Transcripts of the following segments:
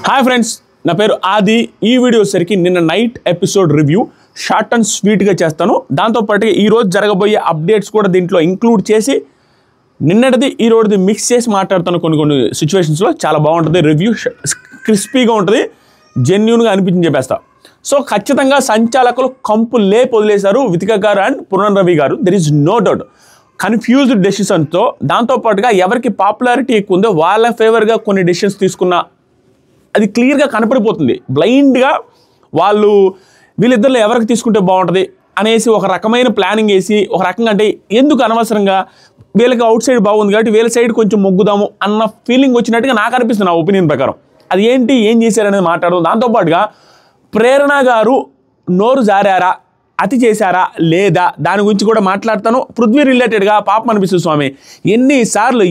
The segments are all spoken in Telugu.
హాయ్ ఫ్రెండ్స్, నా పేరు ఆది. ఈ వీడియో సరికి నిన్న night episode review short and స్వీట్గా చేస్తాను. దాంతోపాటుగా ఈరోజు జరగబోయే అప్డేట్స్ కూడా దీంట్లో ఇంక్లూడ్ చేసి నిన్నటిది ఈరోజుది మిక్స్ చేసి మాట్లాడుతాను. కొన్ని సిచ్యువేషన్స్లో చాలా బాగుంటుంది. రివ్యూ క్రిస్పీగా ఉంటుంది, జెన్యూన్గా అనిపించి చెప్పేస్తా. సో ఖచ్చితంగా సంచాలకులు కంపు లేపు వదిలేశారు వితిక గారు అండ్ పునర్ రవి గారు. There is no doubt. Confused డెసిషన్తో దాంతోపాటుగా ఎవరికి పాపులారిటీ ఎక్కువ ఉందో వాళ్ళ ఫేవర్గా కొన్ని డెసిషన్స్ తీసుకున్న అది క్లియర్గా కనపడిపోతుంది. బ్లైండ్గా వాళ్ళు వీళ్ళిద్దరిలో ఎవరికి తీసుకుంటే బాగుంటుంది అనేసి ఒక రకమైన ప్లానింగ్ వేసి ఒక రకంగా అంటే ఎందుకు అనవసరంగా వీళ్ళకి అవుట్ సైడ్ బాగుంది కాబట్టి వీళ్ళ సైడ్ కొంచెం మొగ్గుదాము అన్న ఫీలింగ్ వచ్చినట్టుగా నాకు అనిపిస్తుంది నా ఒపీనియన్ ప్రకారం. అది ఏంటి, ఏం చేశారనేది మాట్లాడదాం. దాంతోపాటుగా ప్రేరణ గారు నోరు జారారా, అతి చేశారా లేదా దాని గురించి కూడా మాట్లాడతాను. పృథ్వీ రిలేటెడ్గా పాపం అనిపిస్తుంది స్వామి. ఎన్నిసార్లు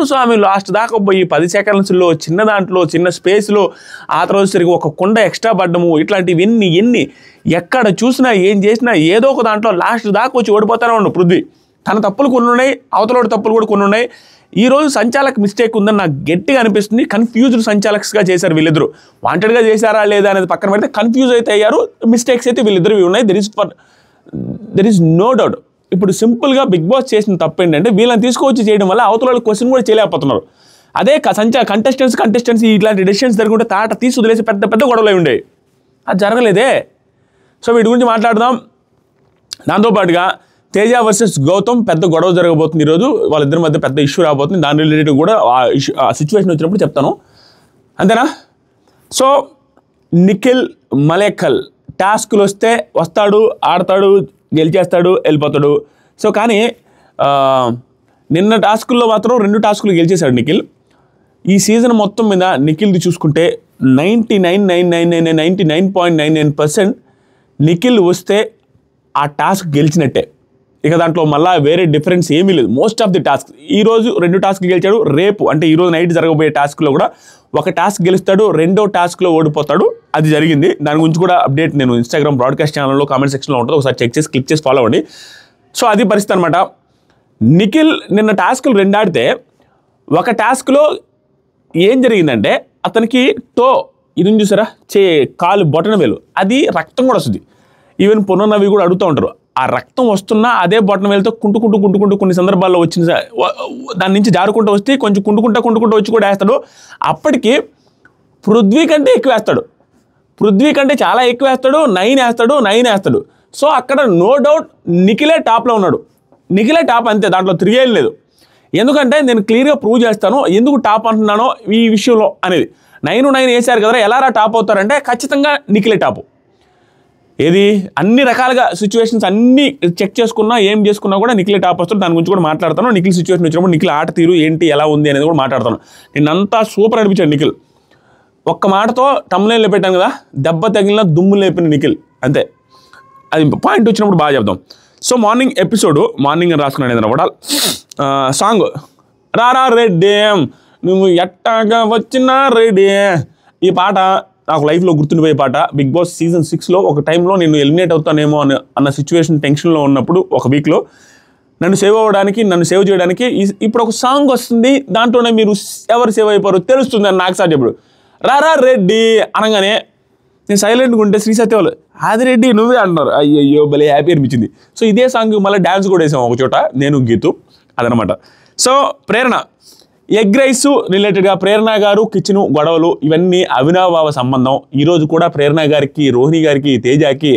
స్వామి లాస్ట్ దాకా పోయి 10 సెకండ్స్లో చిన్న దాంట్లో చిన్న స్పేస్లో ఆ తర్వాత సరిగ్గా ఒక కొండ ఎక్స్ట్రా పడ్డము, ఇట్లాంటివి ఎన్ని ఎక్కడ చూసినా ఏం చేసినా ఏదో ఒక దాంట్లో లాస్ట్ దాకా వచ్చి ఓడిపోతానే ఉండు పృథ్వీ. తన తప్పులు కొన్ని ఉన్నాయి, అవతల తప్పులు కూడా కొన్ని ఉన్నాయి. ఈరోజు సంచాలక్ మిస్టేక్ ఉందని నాకు గట్టిగా అనిపిస్తుంది. కన్ఫ్యూజ్డ్ సంచాలక్స్గా చేశారు వీళ్ళిద్దరు. వాంటెడ్గా చేశారా లేదా అనేది పక్కన పెడితే కన్ఫ్యూజ్ అయితే అయ్యారు. మిస్టేక్స్ అయితే వీళ్ళిద్దరు ఉన్నాయి. There is no doubt. ఇప్పుడు సింపుల్గా బిగ్ బాస్ చేసిన తప్పు ఏంటంటే వీళ్ళని తీసుకొచ్చి చేయడం వల్ల అవతల క్వశ్చన్ కూడా చేయలేకపోతున్నారు. అదే కంటెస్టెంట్స్ ఇట్లాంటి డెసిషన్స్ జరుగుతుంటే తాట తీసి వదిలేసి పెద్ద గొడవలు ఉండేవి. అది జరగలేదే. సో వీటి గురించి మాట్లాడదాం. దాంతోపాటుగా తేజ వర్సెస్ గౌతమ్ పెద్ద గొడవ జరగబోతుంది ఈరోజు. వాళ్ళిద్దరి మధ్య పెద్ద ఇష్యూ రాబోతుంది. దాని రిలేటెడ్ కూడా ఆ సిచ్యువేషన్ వచ్చినప్పుడు చెప్తాను. అంతేనా? సో నిఖిల్ మలేకల్ టాస్క్లు వస్తే వస్తాడు, ఆడతాడు, గెలిచేస్తాడు, వెళ్ళిపోతాడు. సో కానీ నిన్న టాస్కుల్లో మాత్రం 2 టాస్కులు గెలిచేశాడు నిఖిల్. ఈ సీజన్ మొత్తం మీద నిఖిల్ది చూసుకుంటే 99.99% నిఖిల్ వస్తే ఆ టాస్క్ గెలిచినట్టే. ఇక దాంట్లో మళ్ళీ వేరే డిఫరెన్స్ ఏమీ లేదు. మోస్ట్ ఆఫ్ ది టాస్క్ ఈరోజు 2 టాస్క్లు గెలిచాడు. రేపు అంటే ఈరోజు నైట్ జరగబోయే టాస్క్లో కూడా ఒక టాస్క్ గెలుస్తాడు, 2వ టాస్క్లో ఓడిపోతాడు. అది జరిగింది. దాని గురించి కూడా అప్డేట్ నేను ఇన్స్టాగ్రామ్ బ్రాడ్కాస్ట్ ఛానల్లో కామెంట్ సెక్షన్లో ఉంటుంది. ఒకసారి చెక్ చేసి క్లిక్ చేసి ఫాలో అవ్వండి. సో అది పరిస్థితి అనమాట. నిఖిల్ నిన్న టాస్క్లు 2 ఆడితే ఒక టాస్క్లో ఏం జరిగిందంటే అతనికి ఇది చూసారా, కాలు బొటన వేలు, అది రక్తం కూడా వస్తుంది. ఈవెన్ పునర్నవి కూడా అడుగుతూ ఉంటారు. ఆ రక్తం వస్తున్నా అదే బొటన వేలుతో కుంటుకుంటూ కొన్ని సందర్భాల్లో వచ్చింది. దాని నుంచి జారుకుంటూ వస్తే కొంచెం కుంటుకుంటూ వచ్చి కూడా వేస్తాడు. అప్పటికి పృథ్వీ కంటే ఎక్కువ వేస్తాడు. పృథ్వీ కంటే చాలా ఎక్కువ వేస్తాడు. 9 వేస్తాడు. సో అక్కడ నో డౌట్ నిఖిలే టాప్లో ఉన్నాడు. నిఖిలే టాప్, అంతే, దాంట్లో తిరిగేం లేదు. ఎందుకంటే నేను క్లియర్గా ప్రూవ్ చేస్తాను ఎందుకు టాప్ అంటున్నానో ఈ విషయంలో అనేది. 9 వేశారు కదా, ఎలా టాప్ అవుతారంటే ఖచ్చితంగా నిఖిలే టాపు. ఏది అన్ని రకాలుగా సిచ్యువేషన్స్ అన్నీ చెక్ చేసుకున్నా ఏం చేసుకున్నా కూడా నిఖిల్ టాప్ వస్తాడు. దాని గురించి కూడా మాట్లాడతాను. నిఖిల్ సిచ్యువేషన్ వచ్చినప్పుడు నిఖిల్ ఆట తీరు ఏంటి, ఎలా ఉంది అనేది కూడా మాట్లాడతాను. నిన్నంతా సూపర్ అనిపించాడు నిఖిల్. ఒక్క మాటతో తమ్ముళ్ళు పెట్టాను కదా, దెబ్బ తగిలిన దుమ్ము లేపిన నిఖిల్, అంతే. అది పాయింట్ వచ్చినప్పుడు బాగా చెప్తాం. సో మార్నింగ్ అని రాసుకున్నాను ఏదైనా కూడా సాంగ్ రారా రెడ్డి నువ్వు ఎట్టాగా వచ్చినా రెడ్డి. ఈ పాట నాకు లైఫ్లో గుర్తుండిపోయే పాట. బిగ్ బాస్ సీజన్ 6లో ఒక టైంలో నేను ఎలిమినేట్ అవుతానేమో అన్న సిచ్యువేషన్ టెన్షన్లో ఉన్నప్పుడు ఒక వీక్లో నన్ను సేవ్ చేయడానికి ఇప్పుడు ఒక సాంగ్ వస్తుంది. దాంట్లోనే మీరు ఎవరు సేవ్ అయిపోరు తెలుస్తుంది అని నాకు సార్ చెప్పాడు. రారా రెడ్డి అనగానే నేను సైలెంట్గా ఉంటే శ్రీ సత్య వాళ్ళు అది రెడ్డి నువ్వే అంటున్నారు. అయ్యో భలే హ్యాపీ అనిపించింది. సో ఇదే సాంగ్ మళ్ళీ డ్యాన్స్ కూడా వేసాము ఒక చోట, నేను గీతు, అదనమాట. సో ప్రేరణ ఎగ్ రైస్ రిలేటెడ్గా ప్రేరణ గారు కిచెను గొడవలు ఇవన్నీ అవినాభావ సంబంధం. ఈరోజు కూడా ప్రేరణ గారికి, రోహిణి గారికి, తేజకి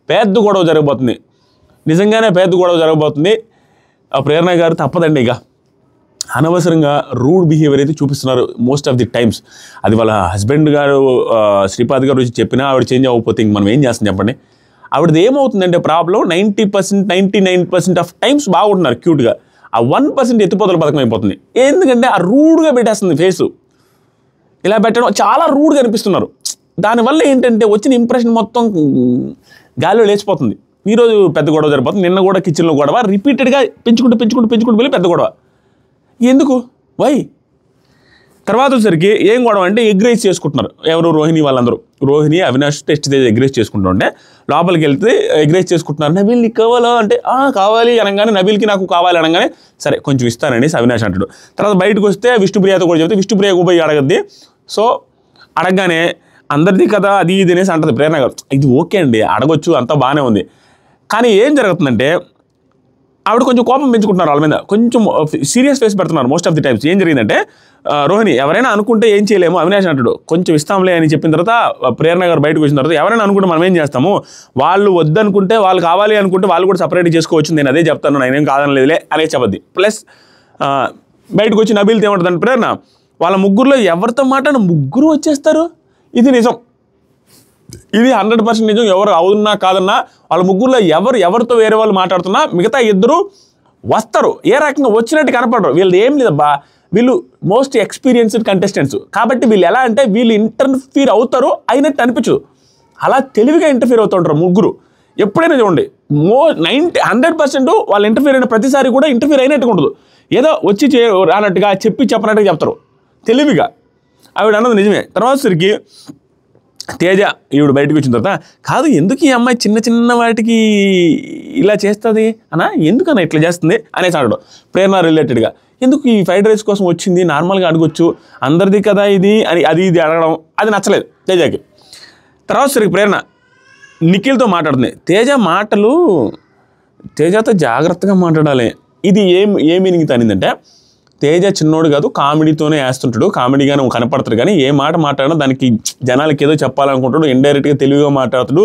పెద్ద గొడవ జరగబోతుంది. నిజంగానే పెద్ద గొడవ జరగబోతుంది. ప్రేరణ గారు తప్పదండి, ఇక అనవసరంగా రూడ్ బిహేవియర్ అయితే చూపిస్తున్నారు మోస్ట్ ఆఫ్ ది టైమ్స్. అది వాళ్ళ హస్బెండ్ గారు శ్రీపాద్ గారు వచ్చి చెప్పినా ఆవిడ చేంజ్ అవ్వకపోతే ఇంక మనం ఏం చేస్తాం చెప్పండి. ఆవిడది ఏమవుతుందంటే ప్రాబ్లం 99% ఆఫ్ టైమ్స్ బాగుంటున్నారు క్యూట్గా. ఆ 1% ఎత్తుపోతల పథకం అయిపోతుంది. ఎందుకంటే ఆ రూడ్గా పెట్టేస్తుంది ఫేసు. ఇలా పెట్టడం చాలా రూడ్గా అనిపిస్తున్నారు. దానివల్ల ఏంటంటే వచ్చిన ఇంప్రెషన్ మొత్తం గాలిలో లేచిపోతుంది. ఈరోజు పెద్ద గొడవ జరిగిపోతుంది. నిన్న కూడా కిచెన్లో గొడవ రిపీటెడ్గా పెంచుకుంటూ వెళ్ళి పెద్ద గొడవ. ఎందుకు? వై తర్వాత వచ్చేసరికి ఏం గొడవ అంటే ఎగ్రేజ్ చేసుకుంటున్నారు ఎవరు రోహిణి వాళ్ళందరూ. రోహిణి అవినాష్ టెస్ట్ ఎగ్రేజ్ చేసుకుంటుంటే లోపలికి వెళ్తే ఎగ్రేజ్ చేసుకుంటున్నారు. నబీల్ నీకు కావాలా అంటే కావాలి అనగానే నబీల్కి నాకు కావాలి అనగానే సరే కొంచెం ఇస్తానని అవినాష్ అంటాడు. తర్వాత బయటకు వస్తే విష్ణుప్రియతో కూడా చెప్తే విష్ణుప్రియకు పోయి అడగద్ది. సో అడగగానే అందరిది కదా అది ఇది అనేసి అంటుంది ప్రేరణ గారు. ఇది ఓకే అండి అడగొచ్చు అంతా బాగానే ఉంది. కానీ ఏం జరుగుతుందంటే ఆవిడ కొంచెం కోపం పెంచుకుంటున్నారు వాళ్ళ మీద, కొంచెం సీరియస్ ఫేస్ పెడుతున్నారు మోస్ట్ ఆఫ్ ది టైమ్స్. ఏం జరిగిందంటే రోహిణి ఎవరైనా అనుకుంటే ఏం చేయలేము అవినాష్ అంటాడు. కొంచెం ఇస్తాంలే అని చెప్పిన తర్వాత ప్రేరణ గారు బయటకు వచ్చిన తర్వాత ఎవరైనా అనుకుంటే మనం ఏం చేస్తాము, వాళ్ళు వద్దనుకుంటే వాళ్ళు కావాలి అనుకుంటే వాళ్ళు కూడా సపరేట్ చేసుకోవచ్చు, నేను అదే చెప్తాను, నేనేం కాదనలేదులే అనే చెప్పద్ది. ప్లస్ బయటకు వచ్చి నబీల్తో ఏమంటుందంటే ప్రేరణ వాళ్ళ ముగ్గురులో ఎవరితో మాట్లాడిన ముగ్గురు వచ్చేస్తారు, ఇది నిజం, ఇది 100% నిజం. ఎవరు అవుతున్నా కాదన్నా వాళ్ళ ముగ్గురులో ఎవరితో వేరే వాళ్ళు మాట్లాడుతున్నా మిగతా ఇద్దరు వస్తారు, ఏ రకంగా వచ్చినట్టు కనపడరు. వీళ్ళు ఏం లేదబ్బా, వీళ్ళు మోస్ట్ ఎక్స్పీరియన్స్డ్ కంటెస్టెంట్స్ కాబట్టి వీళ్ళు ఎలా అంటే వీళ్ళు ఇంటర్ఫీర్ అవుతారు అయినట్టు అనిపించదు, అలా తెలివిగా ఇంటర్ఫీర్ అవుతుంటారు ముగ్గురు. ఎప్పుడైనా చూడండి 100% వాళ్ళు ఇంటర్ఫీర్ అయిన ప్రతిసారి కూడా ఇంటర్ఫీర్ అయినట్టుగా ఉండదు, ఏదో వచ్చి రానట్టుగా చెప్పనట్టుగా చెప్తారు తెలివిగా. ఆవిడ అన్నది నిజమే. తర్వాత సరికి తేజ ఈవిడ బయటకు వచ్చిన తర్వాత కాదు ఎందుకు ఈ అమ్మాయి చిన్న చిన్న వాటికి ఇలా చేస్తుంది అన్నా, ఎందుకన్నా ఇట్లా చేస్తుంది అనేసి అడగడు ప్రేరణ రిలేటెడ్గా. ఎందుకు ఈ ఫ్రైడ్ రైస్ కోసం వచ్చింది, నార్మల్గా అడగొచ్చు, అందరిది కదా ఇది అని అది ఇది అడగడం అది నచ్చలేదు తేజకి. తర్వాత సరికి ప్రేరణ నిఖిల్తో మాట్లాడుతుంది. తేజతో జాగ్రత్తగా మాట్లాడాలి. ఇది ఏ మీనింగ్ తనిందంటే తేజ చిన్నోడు కాదు, కామెడీతోనే వేస్తుంటాడు, కామెడీగానే కనపడతాడు, కానీ ఏ మాట మాట్లాడినా దానికి జనాలకి ఏదో చెప్పాలనుకుంటాడు, ఇండైరెక్ట్గా తెలివిగా మాట్లాడుతాడు.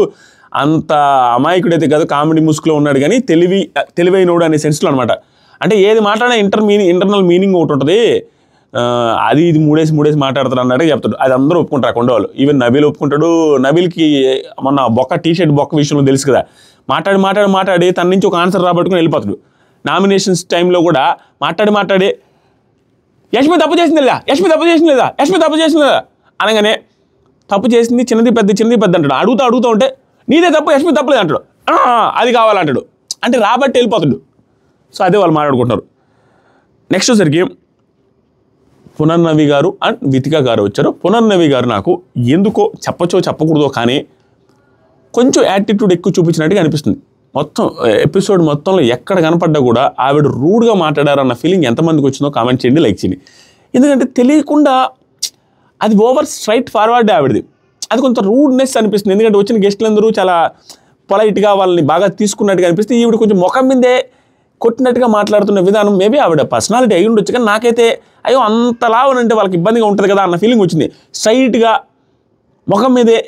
అంత అమాయకుడైతే కాదు, కామెడీ ముసుగులో ఉన్నాడు కానీ తెలివైనోడు అనే సెన్స్లో అనమాట. అంటే ఏది మాట్లాడినా ఇంటర్నల్ మీనింగ్ ఒకటి ఉంటుంది, అది ఇది మూడేసి మాట్లాడతాడు అన్నట్టు చెప్తాడు. అది అందరూ ఒప్పుకుంటారు కొండవాళ్ళు, ఈవెన్ నబీల్ ఒప్పుకుంటాడు. నబీల్కి మొన్న టీషర్ట్ బొక్క విషయంలో తెలుసు కదా, మాట్లాడి తన నుంచి ఒక ఆన్సర్ రాబట్టుకుని వెళ్ళిపోతాడు. నామినేషన్స్ టైంలో కూడా మాట్లాడి యష్మి తప్పు చేసింది లేదా అనగానే తప్పు చేసింది చిన్నది పెద్ద అంటాడు. అడుగుతూ ఉంటే నీదే తప్పు యష్మి తప్పులేదు అంటాడు, అది కావాలంటాడు, అంటే రాబట్టి వెళ్ళిపోతాడు. సో అదే వాళ్ళు మాట్లాడుకుంటున్నారు. నెక్స్ట్ వచ్చేసరికి పునర్నవి గారు అండ్ వితిక గారు వచ్చారు. పునర్నవి గారు నాకు ఎందుకో చెప్పకూడదో కానీ కొంచెం యాటిట్యూడ్ ఎక్కువ చూపించినట్టుగా అనిపిస్తుంది. మొత్తం ఎపిసోడ్ మొత్తంలో ఎక్కడ కనపడ్డా కూడా ఆవిడ రూడ్గా మాట్లాడారన్న ఫీలింగ్ ఎంతమందికి వచ్చిందో కామెంట్ చేయండి, లైక్ చేయండి. ఎందుకంటే తెలియకుండా అది ఓవర్ స్ట్రైట్ ఫార్వర్డ్ ఆవిడది, అది కొంత రూడ్నెస్ అనిపిస్తుంది. ఎందుకంటే వచ్చిన గెస్టులందరూ చాలా పొలైట్గా వాళ్ళని బాగా తీసుకున్నట్టుగా అనిపిస్తుంది. ఈవిడ కొంచెం ముఖం మీదే కొట్టినట్టుగా మాట్లాడుతున్న విధానం మేబీ ఆవిడ పర్సనాలిటీ అయి ఉండొచ్చు, కానీ నాకైతే అయ్యో అంతలా అంటే వాళ్ళకి ఇబ్బందిగా ఉంటుంది కదా అన్న ఫీలింగ్ వచ్చింది. స్ట్రైట్గా ముఖం మీదే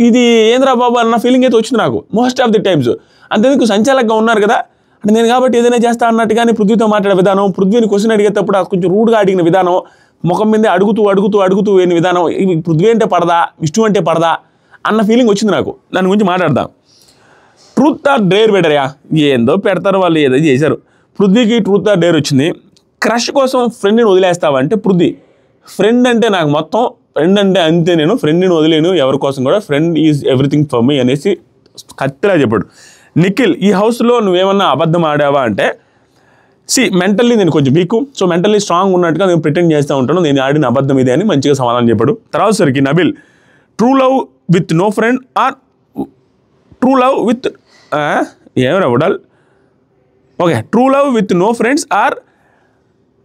ఇది ఏంద్రా బాబు అన్న ఫీలింగ్ అయితే వచ్చింది నాకు మోస్ట్ ఆఫ్ ది టైమ్స్. అంతేందుకు సంచాలకంగా ఉన్నారు కదా అంటే నేను కాబట్టి ఏదైనా చేస్తా అన్నట్టుగానే పృథ్వీతో మాట్లాడే విధానం, పృథ్వీని క్వశ్చన్ అడిగేటప్పుడు కొంచెం రూడ్గా అడిగిన విధానం, ముఖం మీద అడుగుతూ వేని విధానం, పృథ్వీ అంటే పడదా విష్ణు అంటే పడదా అన్న ఫీలింగ్ వచ్చింది నాకు. దాని గురించి మాట్లాడదాం. ట్రూత్ ఆర్ డేర్ బెటర్యా, ఏందో పెడతారు వాళ్ళు, ఏదో చేశారు. పృథ్వీకి ట్రూత్ ఆర్ డేర్ వచ్చింది. క్రష్ కోసం ఫ్రెండ్ని వదిలేస్తావంటే పృథ్వీ ఫ్రెండ్ అంటే నాకు మొత్తం, ఫ్రెండ్ అంటే అంతే, నేను ఫ్రెండ్ని వదిలేను ఎవరి కోసం కూడా, friend is everything for me అనేసి కత్తిలా చెప్పాడు. నిఖిల్ ఈ హౌస్లో నువ్వేమన్నా అబద్ధం ఆడావా అంటే మెంటల్లీ నేను కొంచెం వీక్, సో మెంటల్లీ స్ట్రాంగ్ ఉన్నట్టుగా నేను ప్రిటెండ్ చేస్తూ ఉంటాను, నేను ఆడిన అబద్ధం ఇదే అని మంచిగా సమాధానం చెప్పాడు. తర్వాత సరికి Nabeel true love with no friend or true love with ఏమరా వడాల్ okay true love with no friends or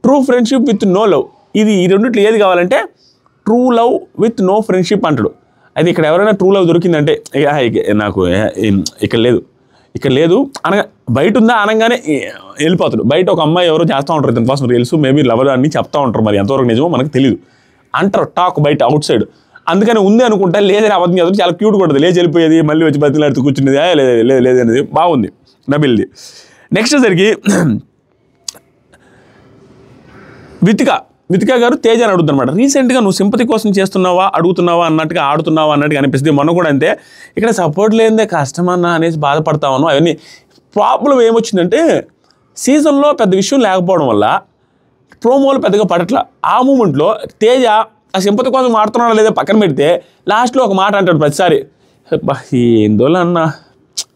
true friendship with no love, ఇది ఈ రెండిట్లో ఏది కావాలంటే true love with no friendship అంటాడు. అయితే ఇక్కడ ఎవరైనా ట్రూ లవ్ దొరికిందంటే నాకు ఇక్కడ లేదు అనగా బయట ఉందా అనగానే వెళ్ళిపోతాడు. బయట ఒక అమ్మాయి ఎవరో చేస్తూ ఉంటారు ఇతని కోసం రీల్స్, మేబీ లవర్ అని చెప్తా ఉంటారు, మరి ఎంతవరకు నిజమో మనకు తెలియదు అంటారు టాక్ బయట అవుట్ సైడ్. అందుకని ఉంది అనుకుంటా, లేదని అబద్ధం చదువు చాలా క్యూట్ కొడుతుంది, లేచి వెళ్ళిపోయేది మళ్ళీ వచ్చి బతిలాడుతూ కూర్చునేది, లేదు అనేది బాగుంది నబిల్ది. నెక్స్ట్ సరికి వితిక గారు తేజ అని అడుగుతుంది అనమాట. రీసెంట్గా నువ్వు సింపతి కోసం చేస్తున్నావా ఆడుతున్నావా అన్నట్టుగా అనిపిస్తుంది. మొన్న కూడా అంతే, ఇక్కడ సపోర్ట్ లేదే కష్టమన్నా అనేసి బాధపడతామను. అవన్నీ ప్రాబ్లం ఏమొచ్చిందంటే సీజన్లో పెద్ద విషయం లేకపోవడం వల్ల ప్రోమోలు పెద్దగా పడట్లా. ఆ మూమెంట్లో తేజ ఆ సింపతి కోసం ఆడుతున్నాడా లేదా పక్కన పెడితే లాస్ట్లో ఒక మాట అంటాడు ప్రతిసారి, ఏందోలా అన్న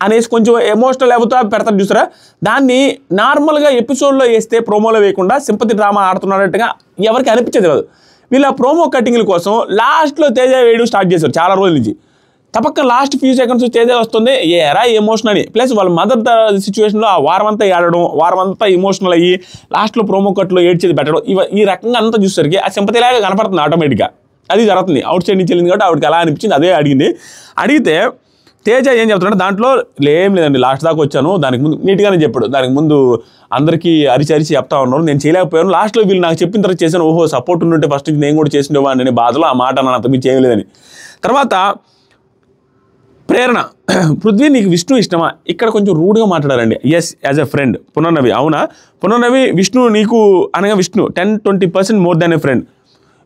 అనేసి కొంచెం ఎమోషనల్ అవుతా పెడతాడు చూసారా. దాన్ని నార్మల్గా ఎపిసోడ్లో వేస్తే ప్రోమోలో వేయకుండా సింపతి డ్రామా ఆడుతున్నట్టుగా ఎవరికి అనిపించేది కాదు. వీళ్ళ ప్రోమో కటింగ్ల కోసం లాస్ట్లో తేజ వేయడం స్టార్ట్ చేశారు చాలా రోజుల నుంచి. తప్పక లాస్ట్ ఫ్యూ సెకండ్స్ తేజ వస్తుంది ఎరా ఎమోషన్ అని, ప్లస్ వాళ్ళ మదర్ సిచ్యువేషన్లో ఆ వారం అంతా ఏడడం, వారం అంతా ఎమోషనల్ అయ్యి లాస్ట్లో ప్రోమో కట్లో ఏడ్చేది పెట్టడం, ఈ రకంగా అంతా చూసేసరికి ఆ సింపతిలాగా కనపడుతుంది ఆటోమేటిక్గా. అది జరుగుతుంది. అవుట్ సైడ్ నుంచి వెళ్ళింది కాబట్టి ఆవిడకి అలా అనిపించింది, అదే అడిగింది. అడిగితే తేజ ఏం చెప్తున్నాడు, దాంట్లో ఏం లేదండి లాస్ట్ దాకా వచ్చాను, దానికి ముందు నీట్గానే చెప్పాడు, దానికి ముందు అందరికీ అరిచి చెప్తా ఉన్నారు, నేను చేయలేకపోయాను, లాస్ట్లో వీళ్ళు నాకు చెప్పిన తర్వాత చేశాను, ఓహో సపోర్ట్ ఉంటే ఫస్ట్ నుంచి నేను కూడా చేసిండేవా అని బాధలో ఆ మాట నన్ను అంతకు చేయలేదని. తర్వాత ప్రేరణ, పృథ్వీ నీకు విష్ణు ఇష్టమా? ఇక్కడ కొంచెం రూడ్గా మాట్లాడారండి. Yes as a friend. Punarnavi, అవునా పునర్నవి, విష్ణు నీకు అనగా Vishnu 10-20% more than a friend.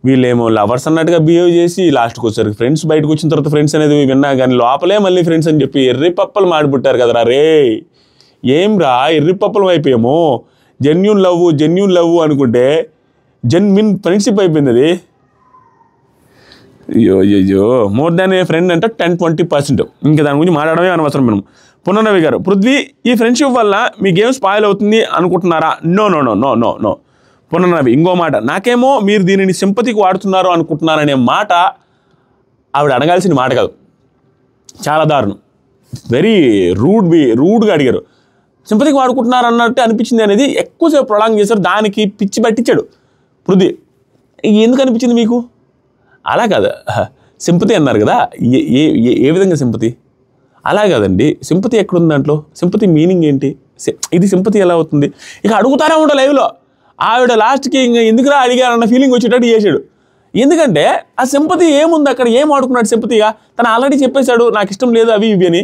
వీళ్ళేమో లవర్స్ అన్నట్టుగా బిహేవ్ చేసి లాస్ట్కి వచ్చారు ఫ్రెండ్స్, బయటకు వచ్చిన తర్వాత ఫ్రెండ్స్ అనేది విన్నా కానీ లోపలే మళ్ళీ ఫ్రెండ్స్ అని చెప్పి ఎర్రి పప్పలు మాడిపుట్టారు కదరా రే. ఏం రా ఎర్రి పప్పలు అయిపోయాము. జెన్యూన్ లవ్ అనుకుంటే జెన్యున్ ఫ్రెండ్షిప్ అయిపోయింది అది. అయ్యో మోర్ దాన్ ఏ ఫ్రెండ్ అంటే 10-20%. ఇంకా దాని గురించి మాట్లాడమే అనవసరం మనం. పునర్నవి గారు, పృథ్వీ ఈ ఫ్రెండ్షిప్ వల్ల మీ గేమ్ స్పాయిల్ అవుతుంది అనుకుంటున్నారా? నో. పునర్నవి ఇంకో మాట, నాకేమో మీరు దీనిని సింపతికి వాడుతున్నారు అనుకుంటున్నారనే మాట ఆవిడ అడగాల్సిన మాట కాదు, చాలా దారుణం. వెరీ రూడ్గా అడిగారు. సింపతికి వాడుకుంటున్నారు అన్నట్టు అనిపించింది అనేది ఎక్కువసేపు ప్రొలాంగ్ చేశారు, దానికి పిచ్చి పట్టించాడు పృథ్వీ. ఎందుకు అనిపించింది మీకు? అలా కాదు, సింపతి అన్నారు కదా, ఏ విధంగా సింపతి? అలా కాదండి, సింపతి ఎక్కడుంది దాంట్లో? సింపతి మీనింగ్ ఏంటి? ఇది సింపతి ఎలా అవుతుంది? ఇక అడుగుతానే ఉంటా లైవ్లో. ఆవిడ లాస్ట్కి ఇంకా ఎందుకురా అడిగారన్న ఫీలింగ్ వచ్చేటట్టు చేశాడు. ఎందుకంటే ఆ సింపతి ఏముంది అక్కడ? ఏం ఆడుకున్నాడు సింపతిగా? తను ఆల్రెడీ చెప్పేశాడు నాకు ఇష్టం లేదు అవి ఇవి అని,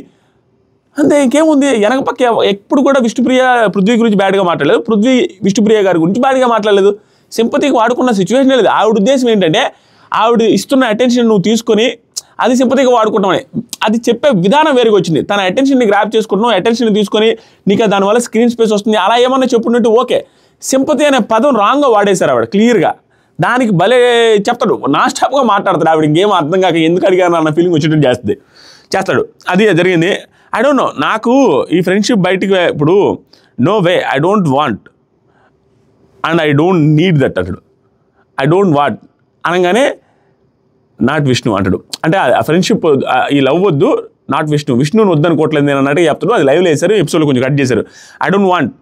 అంతే. ఇంకేముంది? వెనక పక్క ఎప్పుడు కూడా విష్ణుప్రియ పృథ్వీ గురించి బ్యాడ్గా మాట్లాడలేదు, పృథ్వీ విష్ణుప్రియ గారి గురించి బ్యాడ్గా మాట్లాడలేదు. సింపతికి వాడుకున్న సిచ్యువేషన్ లేదు. ఆవిడ ఉద్దేశం ఏంటంటే ఆవిడ ఇస్తున్న అటెన్షన్ నువ్వు తీసుకొని అది సింపతిగా వాడుకుంటామని. అది చెప్పే విధానం వేరుగా వచ్చింది. తన అటెన్షన్ని గ్రాప్ చేసుకుంటున్నావు, అటెన్షన్ తీసుకొని నీకు దానివల్ల స్క్రీన్ స్పేస్ వస్తుంది అలా ఏమన్నా చెప్పున్నట్టు ఓకే. సింపతి అనే పదం రాంగ్గా వాడేశారు ఆవిడ క్లియర్గా. దానికి భలే చెప్తాడు, నా స్టాప్గా మాట్లాడతాడు. ఆవిడ ఇంకేం అర్థం కాక ఎందుకు అడిగాను అన్న ఫీలింగ్ వచ్చేటట్టు చేస్తాడు. అది జరిగింది. ఐ డోంట్ నో, నాకు ఈ ఫ్రెండ్షిప్ బయటికి ఇప్పుడు no way, I don't want and I don't need that అంటాడు. ఐ డోంట్ వాంట్ అనగానే నాట్ విష్ణు అంటాడు. అంటే ఆ ఫ్రెండ్షిప్ ఈ లవ్ వద్దు, నాట్ విష్ణుని వద్దనుకోవట్లేదు నేను అన్నట్టు చెప్తాడు. అది లైవ్లో వేశారు, ఎపిసోడ్లో కొంచెం కట్ చేశారు. I don't want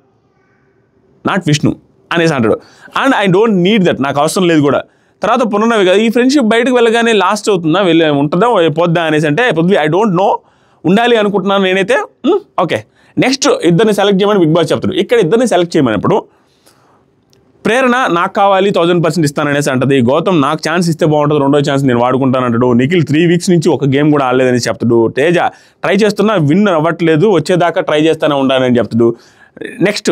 not Vishnu అనేసి అంటాడు. And I don't need that, నాకు అవసరం లేదు కూడా. తర్వాత పునర్నవి కదా, ఈ ఫ్రెండ్షిప్ బయటకు వెళ్ళగానే లాస్ట్ అవుతుందా ఉంటుందా పోద్దా అనేసి అంటే పృథ్వీ ఐ డోంట్ నో, ఉండాలి అనుకుంటున్నాను నేనైతే. ఓకే నెక్స్ట్ ఇద్దరిని సెలెక్ట్ చేయమని బిగ్ బాస్ చెప్తాడు. ఇక్కడ ఇద్దరిని సెలెక్ట్ చేయమన్నప్పుడు ప్రేరణ నాకు కావాలి 1000% ఇస్తాననేసి అంటది. గౌతమ్ నాకు ఛాన్స్ ఇస్తే బాగుంటుంది, రెండో ఛాన్స్ నేను వాడుకుంటాను అంటాడు. నిఖిల్ 3 వీక్స్ నుంచి ఒక గేమ్ కూడా ఆడలేదని చెప్తాడు. తేజ ట్రై చేస్తున్నా విన్ అవ్వట్లేదు, వచ్చేదాకా ట్రై చేస్తూనే ఉండాలని చెప్తాడు. నెక్స్ట్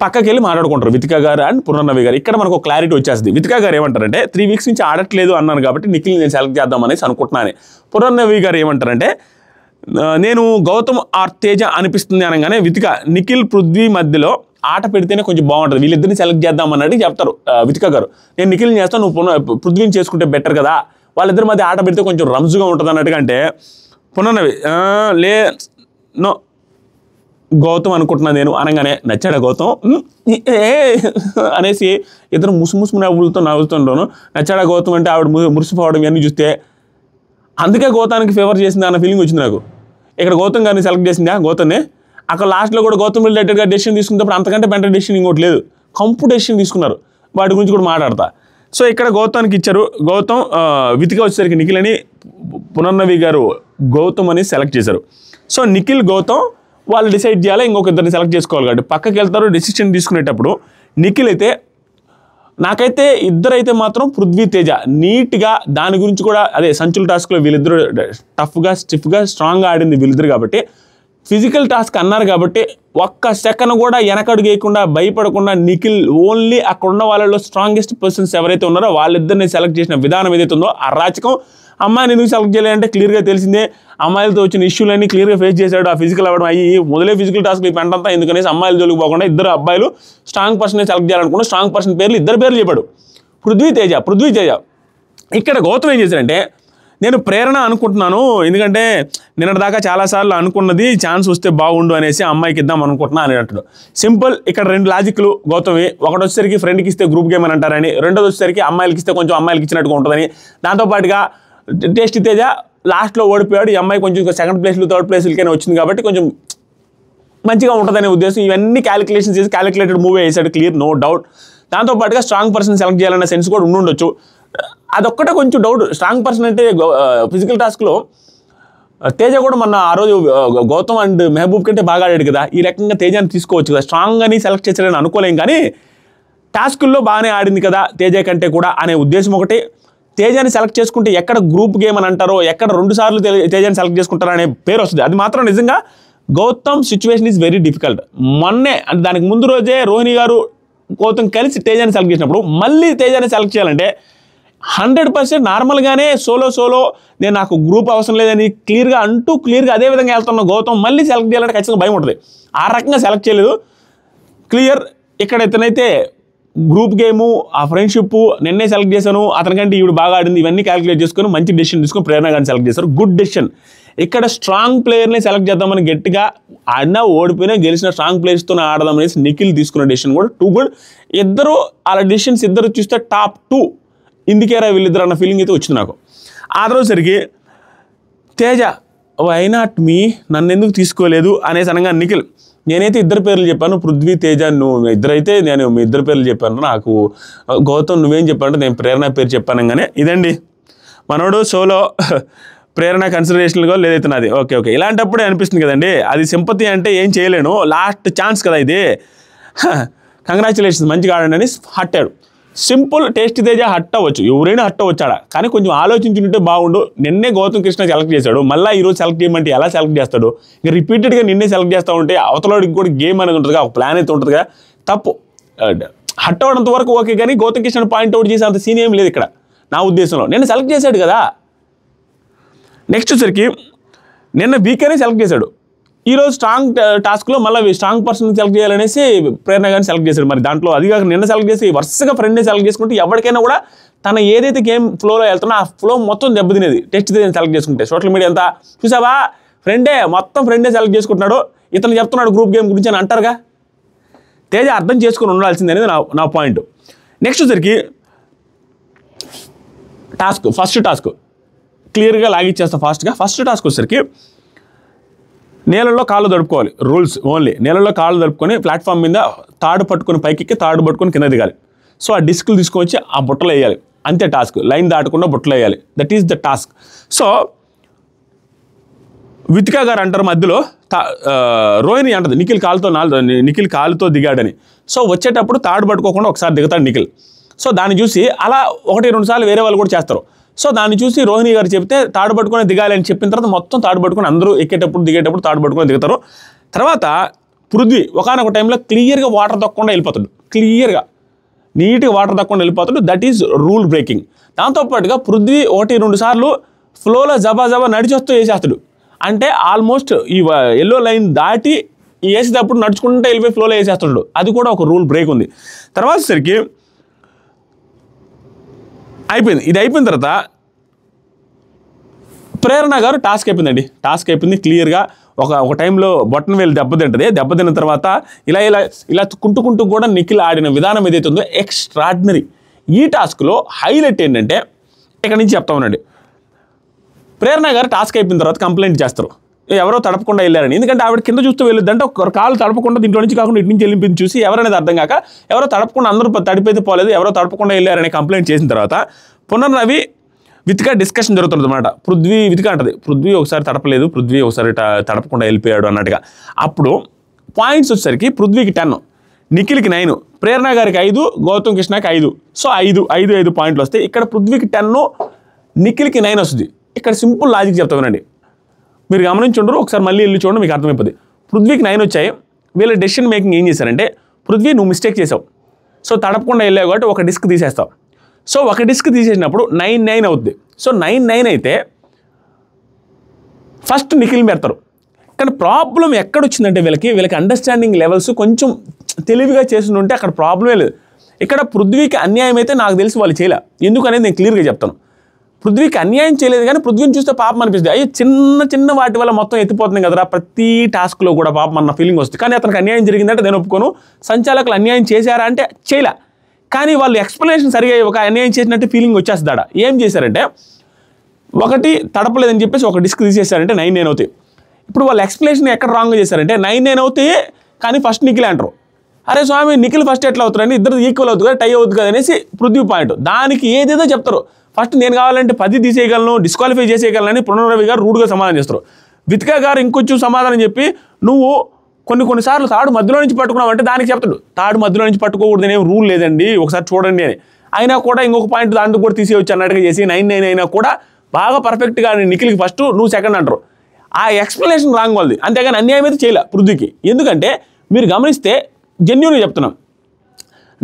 పక్కకి వెళ్ళి మాట్లాడుకుంటారు వితిక గారు అండ్ పునర్నవి గారు. ఇక్కడ మనకు క్లారిటీ వచ్చేస్తుంది. వితిక గారు ఏమంటారంటే 3 వీక్స్ నుంచి ఆడట్లేదు అన్నాను కాబట్టి నిఖిల్ నేను సెలెక్ట్ చేద్దామనేసి అనుకుంటున్నాను. పునర్నవి గారు ఏమంటారంటే నేను గౌతమ్ ఆర్ తేజ అనిపిస్తుంది అనగానే వితిక నిఖిల్ పృథ్వీ మధ్యలో ఆట పెడితేనే కొంచెం బాగుంటుంది, వీళ్ళిద్దరిని సెలెక్ట్ చేద్దాం అన్నట్టు చెప్తారు వితిక గారు. నేను నిఖిల్ని చేస్తాను, నువ్వు పృథ్వీని చేసుకుంటే బెటర్ కదా, వాళ్ళిద్దరి మధ్య ఆట పెడితే కొంచెం రంజుగా ఉంటుంది అన్నట్టుగా. అంటే పునర్నవి నో గౌతమ్ అనుకుంటున్నా నేను అనగానే నచ్చాడా గౌతమ్ అనేసి ఇద్దరు ముసుముసు నవ్వుతుంటాను. నచ్చాడా గౌతమ్ అంటే ఆవిడ మురిసిపోవడం ఇవన్నీ చూస్తే అందుకే గౌతానికి ఫేవర్ చేసింది అన్న ఫీలింగ్ వచ్చింది నాకు. ఇక్కడ గౌతమ్ గారిని సెలెక్ట్ చేసిందా గౌతమ్ని? అక్కడ లాస్ట్లో కూడా గౌతమ్ రిలేటెడ్గా డెసిషన్ తీసుకున్నప్పుడు అంతకంటే బెటర్ డెసిషన్ ఇంకోటి లేదు, కంపు డెసిషన్ తీసుకున్నారు. వాటి గురించి కూడా మాట్లాడతా. సో ఇక్కడ గౌతమ్కి ఇచ్చారు. గౌతమ్ వితిక వచ్చేసరికి నిఖిల్ అని, పునర్నవి గారు గౌతమ్ అని సెలెక్ట్ చేశారు. సో నిఖిల్ గౌతమ్ వాళ్ళు డిసైడ్ చేయాలి, ఇంకొక ఇద్దరిని సెలెక్ట్ చేసుకోవాలి కాబట్టి పక్కకి వెళ్తారు. డెసిషన్ తీసుకునేటప్పుడు నిఖిల్ అయితే నాకైతే ఇద్దరైతే మాత్రం పృథ్వీ తేజ నీట్గా దాని గురించి కూడా అదే సంచుల టాస్క్లో వీళ్ళిద్దరు టఫ్గా స్టిఫ్గా స్ట్రాంగ్గా ఆడింది వీళ్ళిద్దరు కాబట్టి ఫిజికల్ టాస్క్ అన్నారు కాబట్టి ఒక్క సెకండ్ కూడా వెనకడుగు వేయకుండా భయపడకుండా నిఖిల్ ఓన్లీ అక్కడ ఉన్న వాళ్ళలో స్ట్రాంగెస్ట్ పర్సన్స్ ఎవరైతే ఉన్నారో వాళ్ళిద్దరిని సెలెక్ట్ చేసిన విధానం ఏదైతే ఉందో అరాచకం. అమ్మాయిని ఎందుకు సెలెక్ట్ చేయాలంటే క్లియర్గా తెలిసిందే, అమ్మాయిలతో వచ్చిన ఇష్యూలన్నీ క్లియర్గా ఫేస్ చేశాడు. ఆ ఫిజికల్ అవ్వడం అయ్యి మొదలే ఫిజికల్ టాస్క్లు పెంటంతా ఎందుకనేసి అమ్మాయిలు జోలికి పోకుండా ఇద్దరు అబ్బాయిలు స్ట్రాంగ్ పర్సన్ సెలెక్ట్ చేయాలనుకున్న స్ట్రాంగ్ పర్సన్ పేర్లు ఇద్దరు పేర్లు చెప్పాడు, పృథ్వీ తేజ. ఇక్కడ గౌతమ్ ఏం చేశాడంటే నేను ప్రేరణ అనుకుంటున్నాను, ఎందుకంటే నిన్నటిదాకా చాలాసార్లు అనుకున్నది ఛాన్స్ వస్తే బాగుండు అనేసి అమ్మాయికి ఇద్దాం అనుకుంటున్నా అని అంటాడు. సింపుల్, ఇక్కడ 2 లాజిక్లు గౌతమి. ఒకటి వచ్చేసరికి ఫ్రెండ్కి ఇస్తే గ్రూప్ గేమ్ అని అంటారని, రెండోది వచ్చేసరికి అమ్మాయిలకి ఇస్తే కొంచెం అమ్మాయిలకి ఇచ్చినట్టుగా ఉంటుందని. దాంతోపాటుగా టేస్టీ తేజ లాస్ట్లో ఓడిపోయాడు, ఈ అమ్మాయి కొంచెం సెకండ్ ప్లేస్లు థర్డ్ ప్లేస్లకైనా వచ్చింది కాబట్టి కొంచెం మంచిగా ఉంటుందనే ఉద్దేశం. ఇవన్నీ క్యాలిక్యులేషన్స్ చేసి క్యాలిక్యులేటెడ్ మూవీ వేసాడు, క్లియర్, నో డౌట్. దాంతోపాటుగా స్ట్రాంగ్ పర్సన్ సెలెక్ట్ చేయాలన్న సెన్స్ కూడా ఉండుండొచ్చు. అదొక్కటే కొంచెం డౌట్. స్ట్రాంగ్ పర్సన్ అంటే ఫిజికల్ టాస్క్లో తేజ కూడా మొన్న ఆ రోజు గౌతమ్ అండ్ మెహబూబ్ కంటే బాగా ఆడాడు కదా, ఈ రకంగా తేజాన్ని తీసుకోవచ్చు కదా. స్ట్రాంగ్ అని సెలెక్ట్ చేసాడని అనుకోలేం, కానీ టాస్కుల్లో బాగానే ఆడింది కదా తేజ కంటే కూడా అనే ఉద్దేశం ఒకటి. తేజాన్ని సెలెక్ట్ చేసుకుంటే ఎక్కడ గ్రూప్ గేమ్ అని అంటారో, ఎక్కడ 2 సార్లు తేజాన్ని సెలెక్ట్ చేసుకుంటారో అనే పేరు వస్తుంది. అది మాత్రం నిజంగా Gautam situation is very difficult. మొన్నే అంటే దానికి ముందు రోజే రోహిణి గారు గౌతమ్ కలిసి తేజాన్ని సెలెక్ట్ చేసినప్పుడు మళ్ళీ తేజాన్ని సెలెక్ట్ చేయాలంటే 100% నార్మల్గానే సోలో నేను నాకు గ్రూప్ అవసరం లేదని క్లియర్గా అదే విధంగా వెళ్తున్న గౌతమ్ మళ్ళీ సెలెక్ట్ చేయాలంటే ఖచ్చితంగా భయం ఉంటుంది. ఆ రకంగా సెలెక్ట్ చేయలేదు, క్లియర్. ఇక్కడ ఇతనైతే గ్రూప్ గేము, ఆ ఫ్రెండ్షిప్, నిన్నే సెలెక్ట్ చేశాను, అతనికంటే ఈవిడ బాగా ఆడింది, ఇవన్నీ క్యాలిక్యులేట్ చేసుకొని మంచి డెసిషన్ తీసుకొని ప్రేరణ గారిని సెలెక్ట్ చేశారు. Good decision. ఇక్కడ స్ట్రాంగ్ ప్లేయర్ని సెలెక్ట్ చేద్దామని గట్టిగా ఆడినా ఓడిపోయినా గెలిచిన స్ట్రాంగ్ ప్లేయర్స్తో ఆడదాం అనేసి నిఖిల్ తీసుకున్న డెసిషన్ కూడా టూ గుడ్. ఇద్దరు అలా డెసిషన్స్ ఇద్దరు చూస్తే టాప్ 2 ఇందుకేరా వీళ్ళిద్దరు అన్న ఫీలింగ్ అయితే వచ్చింది నాకు. ఆ రోజుసరికి తేజ వై నాట్ మీ, నన్ను ఎందుకు తీసుకోలేదు అనేసి అనగా నిఖిల్ నేనైతే 2 పేర్లు చెప్పాను, పృథ్వీ, తేజ, నువ్వు ఇద్దరైతే నేను మీ 2 పేర్లు చెప్పాను. నాకు గౌతమ్ నువ్వేం చెప్పానంటే నేను ప్రేరణ పేరు చెప్పాను. కానీ ఇదండి మనోడు సోలో ప్రేరణ కన్సిడరేషన్గా లేదైతే నాది. ఓకే ఇలాంటప్పుడే అనిపిస్తుంది కదండి, అది సింపతి అంటే ఏం చేయలేను, లాస్ట్ ఛాన్స్ కదా ఇది, కంగ్రాచులేషన్స్ మంచిగా ఆడండి అని హట్టాడు. సింపుల్. టేస్టీ తేజ హట్ అవ్వచ్చు, ఎవరైనా హట్ అవ్వచ్చాడా, కానీ కొంచెం ఆలోచించుంటే బాగుండు. నిన్నే గౌతమ్ కృష్ణ సెలెక్ట్ చేశాడు, మళ్ళీ ఈరోజు సెలెక్ట్ చేయమంటే ఎలా సెలెక్ట్ చేస్తాడు? ఇంకా రిపీటెడ్గా నిన్నే సెలెక్ట్ చేస్తూ ఉంటే అవతలకి కూడా గేమ్ అనేది ఉంటుందిగా, ఒక ప్లాన్ అయితే ఉంటుందిగా. తప్పు. హట్ అవ్వడంత వరకు ఓకే, కానీ గౌతమ్ కృష్ణ పాయింట్అవుట్ చేసే అంత సీన్ ఏం లేదు ఇక్కడ నా ఉద్దేశంలో. నిన్న సెలెక్ట్ చేశాడు కదా. నెక్స్ట్ వచ్చరికి నిన్న వీకేనే సెలెక్ట్ చేశాడు, ఈరోజు స్ట్రాంగ్ టాస్క్లో మళ్ళీ స్ట్రాంగ్ పర్సన్ సెలెక్ట్ చేయాలనేసి ప్రేరణ గారిని సెలెక్ట్ చేశాడు. మరి దాంట్లో అది కాక నిన్న సెలెక్ట్ చేసి వరుసగా ఫ్రెండ్ని సెలెక్ట్ చేసుకుంటే ఎవరికైనా కూడా తన ఏదైతే గేమ్ ఫ్లోలో వెళ్తున్నా ఆ ఫ్లో మొత్తం దెబ్బతినేది. టెస్ట్ సెలెక్ట్ చేసుకుంటే సోషల్ మీడియా అంతా చూసావా, ఫ్రెండే సెలెక్ట్ చేసుకుంటున్నాడు, ఇతను చెప్తున్నాడు గ్రూప్ గేమ్ గురించి అని అంటారుగా. తేజ అర్థం చేసుకుని ఉండాల్సింది అనేది నా పాయింట్. నెక్స్ట్ వచ్చరికి ఫస్ట్ టాస్క్ క్లియర్గా లాగిచ్చేస్తా ఫాస్ట్గా. ఫస్ట్ టాస్క్ వచ్చేసరికి నేలలో కాళ్ళు తడుపుకోవాలి, రూల్స్ ఓన్లీ. నేలలో కాళ్ళు తడుపుకొని ప్లాట్ఫామ్ మీద తాడు పట్టుకొని పైకి తాడు పట్టుకొని కింద దిగాలి. సో ఆ డిస్కులు తీసుకొచ్చి ఆ బుట్టలు వేయాలి, అంతే టాస్క్. లైన్ దాటకుండా బుట్టలు వేయాలి, that is the task. So Vithika గారు అంటారు మధ్యలో రోహిణి అంటది నిఖిల్ కాలుతో దిగాడని. సో వచ్చేటప్పుడు తాడు పట్టుకోకుండా ఒకసారి దిగుతాడు నిఖిల్. సో దాన్ని చూసి అలా 1-2 సార్లు వేరే వాళ్ళు కూడా చేస్తారు. సో దాన్ని చూసి రోహిణి గారు చెప్తే తాడు పట్టుకొని దిగాలి అని చెప్పిన తర్వాత మొత్తం తాడు పట్టుకొని అందరూ ఎక్కేటప్పుడు దిగేటప్పుడు తాడు పట్టుకొని దిగుతారు. తర్వాత పృథ్వీ ఒకనొక టైంలో క్లియర్గా వాటర్ తక్కకుండా వెళ్ళిపోతాడు, క్లియర్గా నీట్గా వాటర్ తక్కకుండా వెళ్ళిపోతాడు. That is rule breaking. దాంతోపాటుగా పృథ్వీ 1-2 సార్లు ఫ్లోలో జబా నడిచొస్తూ వేసేస్తాడు. అంటే ఆల్మోస్ట్ ఈ ఎల్లో లైన్ దాటి వేసేటప్పుడు నడుచుకుంటే వెళ్ళిపోయి ఫ్లోలో వేసేస్తాడు. అది కూడా ఒక రూల్ బ్రేక్ ఉంది. తర్వాత సరికి అయిపోయింది. ఇది అయిపోయిన తర్వాత ప్రేరణ గారు టాస్క్ అయిపోయింది క్లియర్గా. ఒక టైంలో బొట్టన వేలు దెబ్బతిన్న తర్వాత ఇలా కుంటుకుంటూ కూడా నిఖిల్ ఆడిన విధానం ఏదైతే ఉందో ఎక్స్ట్రాడినరీ. ఈ టాస్క్లో హైలైట్ ఏంటంటే ఇక్కడ నుంచి చెప్తా ఉన్నాడు. ప్రేరణ గారు టాస్క్ అయిపోయిన తర్వాత కంప్లైంట్ చేస్తారు, ఎవరో తడపకుండా వెళ్ళారని. ఎందుకంటే ఆవిడ కింద చూస్తూ వెళ్ళొద్దంటే ఒక కాలు తడపకుండా దీంట్లో నుంచి కాకుండా ఇటు నుంచి వెళ్ళింపింది చూసి ఎవరనేది అర్థం కాక ఎవరో తడపకుండా అందరూ తడిపైతే పోలేదు, ఎవరో తడపకుండా వెళ్ళారని కంప్లైంట్ చేసిన తర్వాత పునర్నవి వితికా డిస్కషన్ జరుగుతుంది అన్నమాట. వితికా అంటది పృథ్వీ ఒకసారి తడపలేదు, పృథ్వీ ఒకసారి తడపకుండా వెళ్ళిపోయాడు అన్నట్టుగా. అప్పుడు పాయింట్స్ వచ్చేసరికి పృథ్వీకి 10, నిఖిల్కి 9, ప్రేరణ గారికి 5, గౌతమ్ కృష్ణకి 5. సో 5 పాయింట్లు వస్తాయి. ఇక్కడ పృథ్వీకి 10, నిఖిల్కి 9 వస్తుంది. ఇక్కడ సింపుల్ లాజిక్ చెప్తామనండి, మీరు గమనించుండరు, ఒకసారి మళ్ళీ వెళ్ళి చూడండి, మీకు అర్థమైపోతుంది. పృథ్వీకి 9 వచ్చాయి. వీళ్ళ డెసిషన్ మేకింగ్ ఏం చేశారంటే, పృథ్వీ నువ్వు మిస్టేక్ చేసావు, సో తడపకుండా వెళ్ళావు కాబట్టి ఒక డిస్క్ తీసేస్తావు. సో ఒక డిస్క్ తీసేసినప్పుడు 9-9 అవుతుంది. సో 9-9 అయితే ఫస్ట్ నిఖిల్ పెడతారు. కానీ ప్రాబ్లం ఎక్కడొచ్చిందంటే వీళ్ళకి అండర్స్టాండింగ్ లెవెల్స్ కొంచెం తెలివిగా చేసి ఉంటే అక్కడ ప్రాబ్లమే లేదు. ఇక్కడ పృథ్వీకి అన్యాయం అయితే నాకు తెలిసి వాళ్ళు చేయలే. ఎందుకు అనేది నేను క్లియర్గా చెప్తాను. పృథ్వీకి అన్యాయం చేయలేదు కానీ పృథ్వీని చూస్తే పాపం అనిపిస్తుంది. అయ్యో చిన్న చిన్న వాటి వల్ల మొత్తం ఎత్తిపోతుంది కదరా ప్రతి టాస్క్లో కూడా పాపం అన్న ఫీలింగ్ వస్తుంది. కానీ అతనికి అన్యాయం జరిగిందంటే నేను ఒప్పుకోను. సంచాలకులు అన్యాయం చేశారా అంటే చేయలే, కానీ వాళ్ళు ఎక్స్ప్లెనేషన్ సరిగా ఒక అన్యాయం చేసినట్టు ఫీలింగ్ వచ్చేస్తాడ. ఏం చేశారంటే ఒకటి తడపలేదని చెప్పేసి ఒక డిస్క్ తీసేశారంటే 9-9 అవుతాయి. ఇప్పుడు వాళ్ళు ఎక్స్ప్లెనేషన్ ఎక్కడ రాంగ్గా చేశారంటే 9-9 అవుతాయి కానీ ఫస్ట్ నిఖిల్ అంటారు. అరే స్వామి నిఖిల్ ఫస్ట్ ఎట్లా అవుతారని ఇద్దరు ఈక్వల్ అవుతుంది కదా, టై అవుతుంది కదా అనేసి పృథ్వీ పాయింట్. దానికి ఏదేదో చెప్తారు. ఫస్ట్ నేను కావాలంటే 10 తీసేయగలను, డిస్క్వాలిఫై చేసేయగలనని పునర్రవి గారు రూడ్గా సమాధానం చేస్తారు. విత్కా గారు ఇంకొంచెం సమాధానం చెప్పి నువ్వు కొన్నిసార్లు తాడు మధ్యలో నుంచి పట్టుకున్నావు అంటే దానికి చెప్తాడు తాడు మధ్యలో నుంచి పట్టుకోకూడదు ఏం రూల్ లేదండి ఒకసారి చూడండి అని. అయినా కూడా ఇంకొక పాయింట్ దాంట్లో కూడా తీసేయచ్చు అన్నట్టుగా చేసి 9-9 అయినా కూడా బాగా పర్ఫెక్ట్గా నిఖిల్కి ఫస్ట్ నువ్వు సెకండ్ అంటారు. ఆ ఎక్స్ప్లెనేషన్ రాంగ్ వాళ్ళది, అంతేగాని అన్యాయం అయితే చేయలే పృథ్వీకి. ఎందుకంటే మీరు గమనిస్తే జెన్యూన్గా చెప్తున్నాం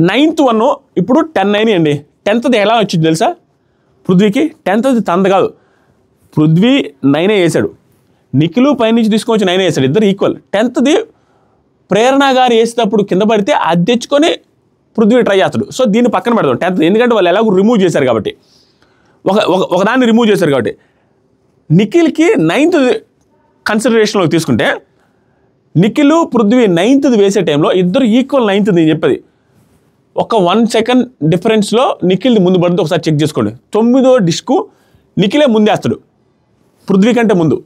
9th 1 ఇప్పుడు 10-9 అండి. 10th ఎలా వచ్చింది తెలుసా పృథ్వీకి? 10th తంద కాదు, పృథ్వీ 9 వేసాడు, నిఖిలు పైనుంచి తీసుకొని 9 వేసాడు, ఇద్దరు ఈక్వల్. 10th ప్రేరణ గారు వేసేటప్పుడు కింద పడితే అది తెచ్చుకొని పృథ్వీ ట్రై చేస్తాడు. సో దీన్ని పక్కన పెడతాం 10th, ఎందుకంటే వాళ్ళు ఎలాగో రిమూవ్ చేశారు కాబట్టి, ఒకదాన్ని రిమూవ్ చేశారు కాబట్టి. నిఖిల్కి 9th కన్సిడరేషన్లోకి తీసుకుంటే నిఖిల్ పృథ్వీ 9th వేసే టైంలో ఇద్దరు ఈక్వల్ 9th నేను చెప్పేది. ఒక 1 సెకండ్ డిఫరెన్స్లో నిఖిల్ది ముందు పడుతుంది, ఒకసారి చెక్ చేసుకోండి. 9వ డిస్కు నిఖిలే ముందేస్తాడు పృథ్వీ కంటే ముందు.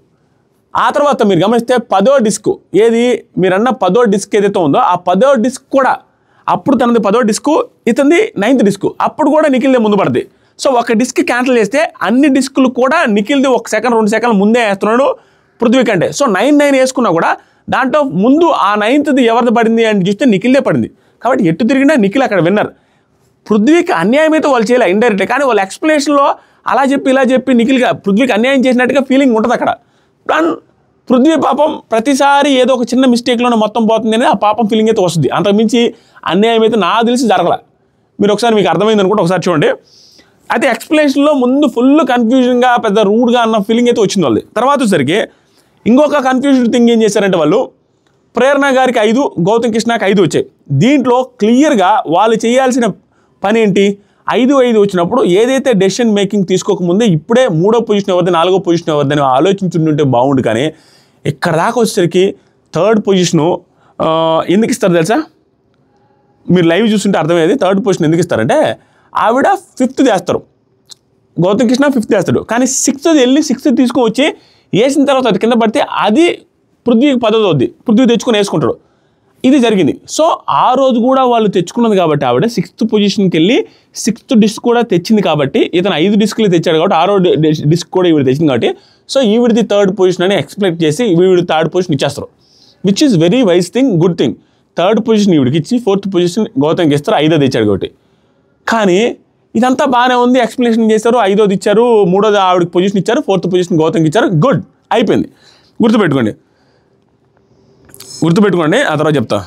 ఆ తర్వాత మీరు గమనిస్తే 10వ డిస్క్ ఏది మీరన్న 10వ డిస్క్ ఏదైతే ఉందో ఆ 10వ డిస్క్ కూడా అప్పుడు తనది 10వ డిస్కు, ఇతనిది 9th డిస్కు, అప్పుడు కూడా నిఖిల్దే ముందు పడుతుంది. సో ఒక డిస్క్ క్యాన్సిల్ చేస్తే అన్ని డిస్కులు కూడా నిఖిల్ది 1 సెకండ్ 2 సెకండ్లు ముందే వేస్తున్నాడు పృథ్వీ కంటే. సో 9-9 వేసుకున్నా కూడా దాంట్లో ముందు ఆ 9th ఎవరిది పడింది అని చూస్తే నిఖిల్దే పడింది. కాబట్టి ఎటు తిరిగినా నిఖిల్ అక్కడ విన్నర్. పృథ్వీకి అన్యాయం అయితే వాళ్ళు చేయలే ఇండైరెక్ట్గా, కానీ వాళ్ళ ఎక్స్ప్లెనేషన్లో అలా చెప్పి ఇలా చెప్పి నిఖిల్గా పృథ్వీకి అన్యాయం చేసినట్టుగా ఫీలింగ్ ఉంటుంది అక్కడ. కానీ పృథ్వీ పాపం ప్రతిసారి ఏదో ఒక చిన్న మిస్టేక్లోనే మొత్తం పోతుంది అనేది ఆ పాపం ఫీలింగ్ అయితే వస్తుంది. అంతకుమించి అన్యాయం అయితే నాకు తెలిసి జరగల. మీరు ఒకసారి మీకు అర్థమైంది అనుకుంటే ఒకసారి చూడండి. అయితే ఎక్స్ప్లెనేషన్లో ముందు ఫుల్ కన్ఫ్యూజన్గా పెద్ద రూడ్గా అన్న ఫీలింగ్ అయితే వచ్చింది వాళ్ళది. తర్వాత వచ్చేసరికి ఇంకొక కన్ఫ్యూజన్ థింగ్ ఏం చేశారంటే వాళ్ళు ప్రేరణ గారికి 5, గౌతమ్ కృష్ణకి 5 వచ్చాయి. దీంట్లో క్లియర్గా వాళ్ళు చేయాల్సిన పని ఏంటి, 5-5 వచ్చినప్పుడు ఏదైతే డెసిషన్ మేకింగ్ తీసుకోకముందే ఇప్పుడే 3వ పొజిషన్ ఎవరిది 4వ పొజిషన్ ఎవరిదని ఆలోచించుంటే బాగుండు. కానీ ఇక్కడ దాకా వచ్చేసరికి 3rd పొజిషను ఎందుకు ఇస్తారు తెలుసా? మీరు లైవ్ చూస్తుంటే అర్థమయ్యేది. 3rd పొజిషన్ ఎందుకు ఇస్తారంటే ఆవిడ 5th వేస్తారు, గౌతమ్ కృష్ణ 5th వేస్తాడు, కానీ 6th వెళ్ళి 6th తీసుకొని వచ్చి వేసిన తర్వాత అది కింద పడితే అది పృథ్వీకి 10th అవుద్ది, పృథ్వీ తెచ్చుకొని వేసుకుంటాడు. ఇది జరిగింది. సో ఆ రోజు కూడా వాళ్ళు తెచ్చుకున్నది కాబట్టి ఆవిడ 6th పొజిషన్కి వెళ్ళి 6th డిస్క్ కూడా తెచ్చింది కాబట్టి ఇతను 5 డిస్కులు తెచ్చాడు కాబట్టి 6వ డిస్క్ కూడా ఈవిడ తెచ్చింది కాబట్టి సో ఈవిడిది 3rd పొజిషన్ అని ఎక్స్పెక్ట్ చేసి ఈవిడ 3rd పొజిషన్ ఇచ్చేస్తారు, which is very wise thing, good thing. 3rd position ఈవిడికి ఇచ్చి 4th పొజిషన్ గౌతమ్కి ఇస్తారు, 5వ తెచ్చాడు కాబట్టి. కానీ ఇదంతా బాగానే ఉంది, ఎక్స్ప్లెనేషన్ చేశారు, 5వది ఇచ్చారు, 3వది ఆవిడకి పొజిషన్ ఇచ్చారు, 4th పొజిషన్ గౌతమ్కి ఇచ్చారు, గుడ్ అయిపోయింది. గుర్తుపెట్టుకోండి. ఆ తర్వాత చెప్తా.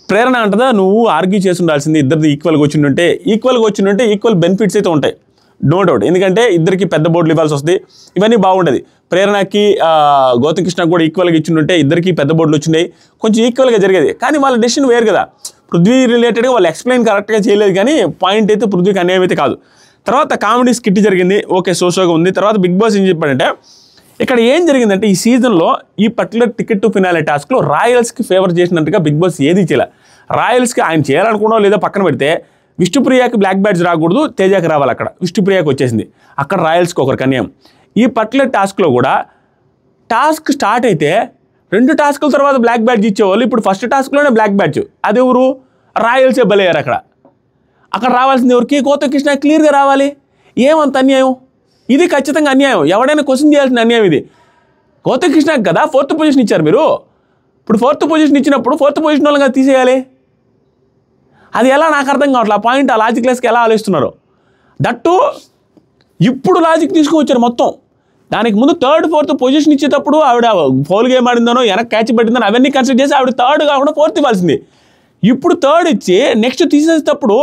ప్రేరణ అంటదా నువ్వు ఆర్గ్యూ చేసి ఉండాల్సింది, ఇద్దరిది ఈక్వల్గా వచ్చిందంటే ఈక్వల్ బెనిఫిట్స్ అయితే ఉంటాయి, నో డౌట్. ఎందుకంటే ఇద్దరికి పెద్ద బోర్డులు ఇవ్వాల్సి వస్తుంది, ఇవన్నీ బాగుండేది. ప్రేరణకి గౌతమ్ కృష్ణకి కూడా ఈక్వల్గా ఇచ్చిండుంటే ఇద్దరికి పెద్ద బోర్డులు వచ్చినాయి, కొంచెం ఈక్వల్గా జరిగేది. కానీ వాళ్ళ డెసిషన్ వేరు కదా, పృథ్వీ రిలేటెడ్గా వాళ్ళు ఎక్స్ప్లెయిన్ కరెక్ట్గా చేయలేదు, కానీ పాయింట్ అయితే పృథ్వీకి అన్యాయం అయితే కాదు. తర్వాత కామెడీ స్కిట్ జరిగింది, ఓకే సోషోగా ఉంది. తర్వాత బిగ్ బాస్ ఏం చెప్పాడంటే ఇక్కడ ఏం జరిగిందంటే ఈ సీజన్లో ఈ పర్టికులర్ టికెట్ టు ఫినాలే టాస్క్లో రాయల్స్కి ఫేవర్ చేసినట్టుగా బిగ్ బాస్ ఏది చేయాలి. రాయల్స్కి ఆయన చేయాలనుకున్నా లేదా పక్కన పెడితే విష్ణుప్రియకి బ్లాక్ బ్యాడ్జ్ రాకూడదు, తేజాకి రావాలి. అక్కడ విష్ణుప్రియకి వచ్చేసింది, అక్కడ రాయల్స్కి ఒకరికి అన్యాయం. ఈ పర్టికులర్ టాస్క్లో కూడా టాస్క్ స్టార్ట్ అయితే 2 టాస్కుల తర్వాత బ్లాక్ బ్యాడ్జ్ ఇచ్చేవాళ్ళు, ఇప్పుడు ఫస్ట్ టాస్క్లోనే బ్లాక్ బ్యాడ్జ్. అది ఎవరు? రాయల్సే బలయ్యారు. అక్కడ రావాల్సింది ఎవరికి? గౌతమ్ కృష్ణ క్లియర్గా రావాలి. ఏమంత అన్యాయం ఇది? ఖచ్చితంగా అన్యాయం, ఎవడైనా క్వశ్చన్ చేయాల్సిన అన్యాయం ఇది. గౌతమ్ కృష్ణకి కదా 4th పొజిషన్ ఇచ్చారు మీరు, ఇప్పుడు 4th పొజిషన్ ఇచ్చినప్పుడు 4th పొజిషన్ వాళ్ళగా తీసేయాలి. అది ఎలా నాకు అర్థం కావట్లేదు, ఆ పాయింట్ ఆ లాజిక్ లెస్కి ఎలా ఆలోచిస్తున్నారు. దట్టు ఇప్పుడు లాజిక్ తీసుకువచ్చారు మొత్తం. దానికి ముందు 3rd 4th పొజిషన్ ఇచ్చేటప్పుడు ఆవిడ ఫౌల్ గేమ్ ఆడిందనో వెనక్కి క్యాచ్ పెట్టిందనో అవన్నీ కన్సిడర్ చేసి ఆవిడ 3rd కాకుండా 4th ఇవ్వాల్సింది. ఇప్పుడు 3rd ఇచ్చి నెక్స్ట్ తీసేసేటప్పుడు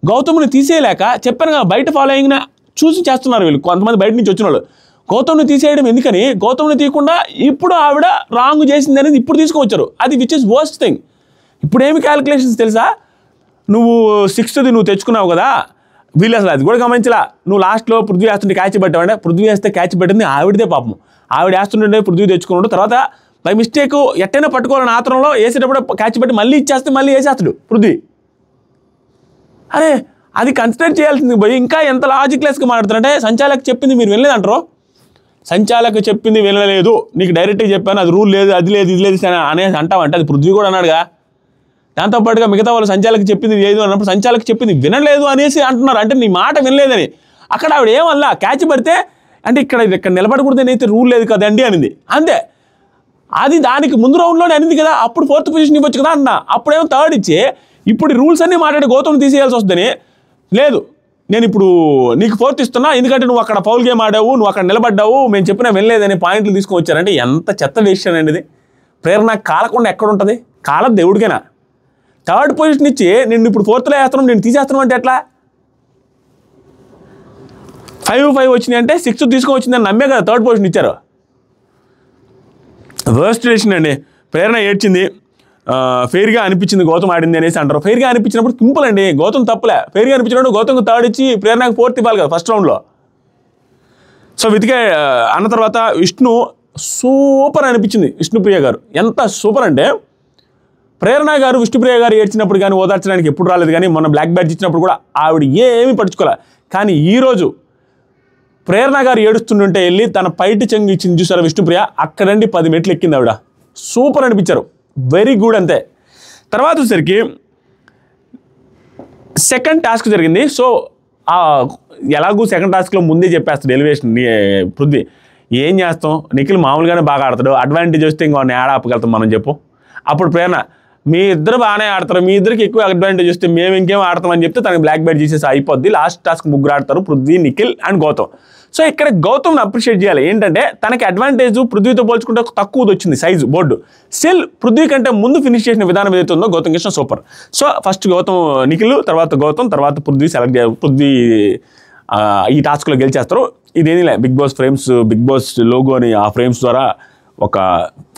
గౌతమ్ని తీసేయలేక చెప్పాను కదా, బయట ఫాలోయింగ్ని చూసి చేస్తున్నారు వీళ్ళు, కొంతమంది బయట నుంచి వచ్చిన వాళ్ళు. గౌతమ్ని తీసేయడం ఎందుకని, గౌతమ్ని తీయకుండా ఇప్పుడు ఆవిడ రాంగ్ చేసింది అనేది ఇప్పుడు తీసుకువచ్చారు. అది విచ్ ఇస్ వర్స్ట్ థింగ్. ఇప్పుడు ఏమి క్యాలిక్యులేషన్స్ తెలుసా, నువ్వు 6th నువ్వు తెచ్చుకున్నావు కదా, వీళ్ళు అసలు అది కూడా గమనించలా. నువ్వు లాస్ట్లో పృథ్వీ వేస్తుంటే క్యాచ్ పెట్టావంటే పృథ్వీ వేస్తే క్యాచ్ పెట్టింది ఆవిడదే పాపం. ఆవిడ వేస్తుంటే పృథ్వీ తెచ్చుకున్నాడు. తర్వాత బై మిస్టేక్ ఎట్టైనా పట్టుకోవాలని ఆత్రంలో వేసేటప్పుడు క్యాచ్ పెట్టి మళ్ళీ ఇచ్చేస్తే మళ్ళీ వేసేస్తాడు పృథ్వీ. అరే అది కన్సిడర్ చేయాల్సింది పోయి ఇంకా ఎంత లాజిక్లెస్గా మాట్లాడుతారంటే సంచాలక్ చెప్పింది మీరు వినలేదంటారు. సంచాలక్ చెప్పింది వినలేదు, నీకు డైరెక్ట్గా చెప్పాను, అది రూల్ లేదు, అది లేదు, ఇది లేదు అనేసి అంటావంటే అది పృథ్వీ కూడా అన్నాడుగా. దాంతోపాటుగా మిగతా వాళ్ళు సంచాలక్ చెప్పింది లేదు అన్నప్పుడు సంచాలక్ చెప్పింది వినలేదు అనేసి అంటున్నారు. అంటే నీ మాట వినలేదని. అక్కడ ఆవిడ ఏమల్లా క్యాచ్ పడితే అంటే ఇక్కడ నిలబడకూడదని అయితే రూల్ లేదు కదండి అనింది అంతే. అది దానికి ముందు రౌండ్లోనే అనింది కదా, అప్పుడు 4th పొజిషన్ ఇవ్వచ్చు కదా అన్న. అప్పుడేమో 3rd ఇచ్చి ఇప్పుడు రూల్స్ అన్నీ మాట్లాడి గౌతమ్ తీసేయాల్సి వస్తుందని లేదు, నేను ఇప్పుడు నీకు 4th ఇస్తున్నా ఎందుకంటే నువ్వు అక్కడ ఫౌల్ గేమ్ ఆడావు, నువ్వు అక్కడ నిలబడ్డావు, మేము చెప్పినా వినలేదని పాయింట్లు తీసుకొని వచ్చారంటే ఎంత చెత్త డెసిషన్ అండి ఇది. ప్రేరణ కాలకుండా ఎక్కడ ఉంటుంది? కాలం దేవుడికైనా. 3rd పొజిషన్ ఇచ్చి నేను ఇప్పుడు 4thలో వేస్తున్నాను, నేను తీసేస్తున్నాను అంటే ఎట్లా? 5-5 వచ్చినాయి అంటే 6th తీసుకొని వచ్చిందని నమ్మే కదా 3rd పొజిషన్ ఇచ్చారు. వర్స్ట్ డెసిషన్ అండి. ప్రేరణ ఏడ్చింది, ఫెయిర్గా అనిపించింది గౌతమ్ ఆడింది అనేసి అంటారు. ఫెయిర్గా అనిపించినప్పుడు సింపుల్ అండి, గౌతమ్ తప్పలే. ఫెయిర్గా అనిపించినప్పుడు గౌతమ్కి 3rd ఇచ్చి ప్రేరణకు 4th ఇవ్వాలి కదా ఫస్ట్ రౌండ్లో. సో వితికే అన్న తర్వాత విష్ణు సూపర్ అనిపించింది. విష్ణుప్రియ గారు ఎంత సూపర్ అంటే ప్రేరణ గారు విష్ణుప్రియ గారు ఏడ్చినప్పుడు కానీ ఓదార్చడానికి ఎప్పుడు రాలేదు, కానీ మొన్న బ్లాక్ బ్యాడ్జ్ ఇచ్చినప్పుడు కూడా ఆవిడ ఏమీ పట్టించుకోలే. కానీ ఈరోజు ప్రేరణ గారు ఏడుస్తుంటే వెళ్ళి తన పైటి చెంగు ఇచ్చింది చూసారా విష్ణుప్రియ, అక్కడండి 10 మెట్లు ఎక్కింది ఆవిడ. సూపర్ అనిపించారు, వెరీ గుడ్ అంతే. తర్వాత వచ్చేసరికి సెకండ్ టాస్క్ జరిగింది. సో ఎలాగూ సెకండ్ టాస్క్లో ముందే చెప్పేస్తాడు ఎలివేషన్ పృథ్వీ. ఏం చేస్తాం, నిఖిల్ మామూలుగానే బాగా ఆడతాడు, అడ్వాంటేజ్ వస్తే ఇంకో యాడ్ ఆపగలుగుతాం మనం చెప్పు. అప్పుడు ప్రేరణ మీ ఇద్దరు బాగానే ఆడతారు, మీ ఇద్దరికి ఎక్కువ అడ్వాంటేజ్ వస్తే మేము ఇంకేం ఆడతామని చెప్తే తనకి బ్లాక్ బెల్ట్ చేసేసి అయిపోద్ది. లాస్ట్ టాస్క్ 3 ఆడతారు, పృథ్వీ, నిఖిల్ అండ్ గౌతమ్. సో ఇక్కడ గౌతమ్ని అప్రిషియేట్ చేయాలి. ఏంటంటే తనకి అడ్వాంటేజ్ పృథ్వీతో పోల్చుకుంటే తక్కువది వచ్చింది సైజు బోర్డు. స్టిల్ పృథ్వీ కంటే ముందు ఫినిష్ చేసిన విధానం ఏదైతే ఉందో Gautam Krishna super. So first Gautam Nikhil, తర్వాత గౌతమ్, తర్వాత పృథ్వీ సెలెక్ట్ చేయాలి. పృథ్వీ ఈ టాస్క్లో గెలిచేస్తారు. ఇదేమీ లే, Bigg Boss frames, Bigg Boss లోగోని ఆ ఫ్రేమ్స్ ద్వారా ఒక